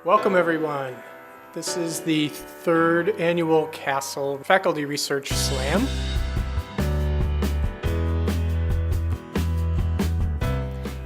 Welcome everyone. This is the third annual CASL Faculty Research Slam.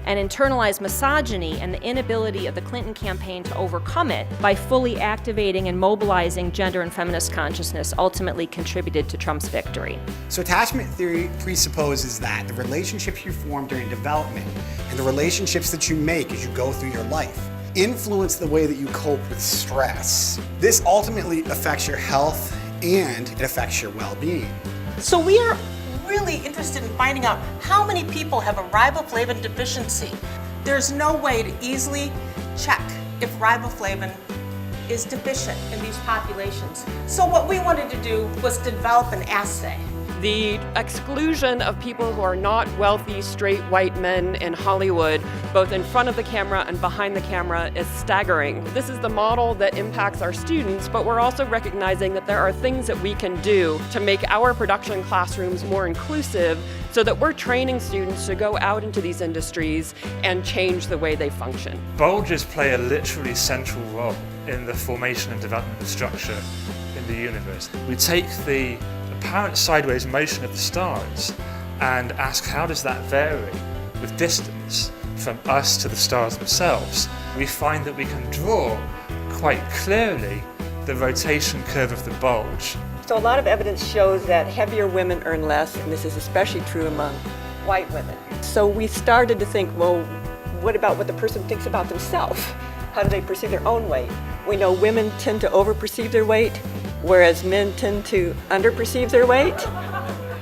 And internalized misogyny and the inability of the Clinton campaign to overcome it by fully activating and mobilizing gender and feminist consciousness ultimately contributed to Trump's victory. So attachment theory presupposes that the relationships you form during development and the relationships that you make as you go through your life influence the way that you cope with stress. This ultimately affects your health and it affects your well-being. So we are really interested in finding out how many people have a riboflavin deficiency. There's no way to easily check if riboflavin is deficient in these populations. So what we wanted to do was develop an assay. The exclusion of people who are not wealthy, straight white men in Hollywood, both in front of the camera and behind the camera, is staggering. This is the model that impacts our students, but we're also recognizing that there are things that we can do to make our production classrooms more inclusive so that we're training students to go out into these industries and change the way they function. Bulges play a literally central role in the formation and development of structure in the universe. We take the apparent sideways motion of the stars and ask how does that vary with distance from us to the stars themselves. We find that we can draw quite clearly the rotation curve of the bulge. So a lot of evidence shows that heavier women earn less, and this is especially true among white women. So we started to think, well, what about what the person thinks about themselves? How do they perceive their own weight? We know women tend to over-perceive their weight, whereas men tend to under-perceive their weight.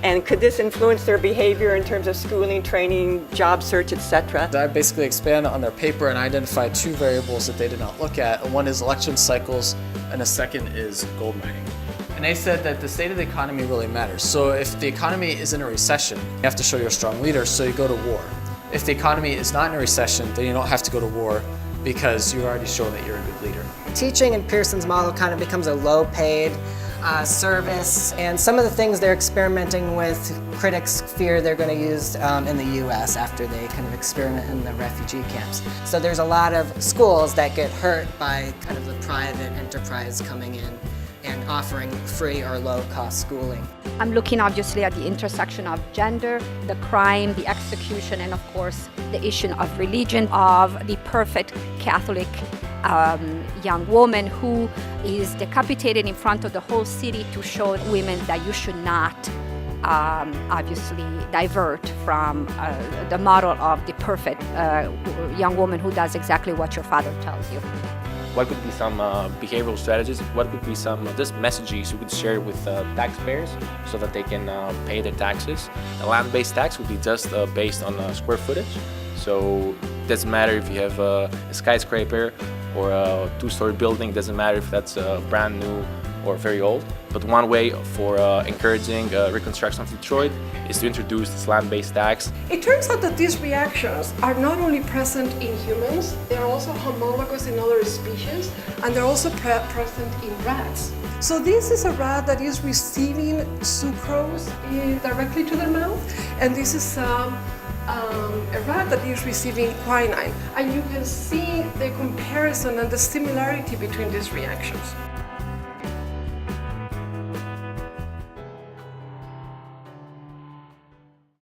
And could this influence their behavior in terms of schooling, training, job search, etc.? I basically expanded on their paper and identified two variables that they did not look at. One is election cycles, and a second is gold mining. And they said that the state of the economy really matters. So if the economy is in a recession, you have to show you're a strong leader, so you go to war. If the economy is not in a recession, then you don't have to go to war because you've already shown that you're a good leader. Teaching in Pearson's model kind of becomes a low-paid service, and some of the things they're experimenting with, critics fear they're going to use in the US after they kind of experiment in the refugee camps. So there's a lot of schools that get hurt by kind of the private enterprise coming in and offering free or low-cost schooling. I'm looking obviously at the intersection of gender, the crime, the execution, and of course the issue of religion, of the perfect Catholic young woman who is decapitated in front of the whole city to show women that you should not obviously divert from the model of the perfect young woman who does exactly what your father tells you. What could be some behavioral strategies? What could be some just messages you could share with taxpayers so that they can pay their taxes? A land-based tax would be just based on square footage. So it doesn't matter if you have a skyscraper or a two-story building, it doesn't matter if that's brand new or very old. But one way for encouraging reconstruction of Detroit is to introduce this land-based tax. It turns out that these reactions are not only present in humans, they're also homologous in other species, and they're also present in rats. So this is a rat that is receiving sucrose directly to their mouth, and this is a rat that is receiving quinine. And you can see the comparison and the similarity between these reactions.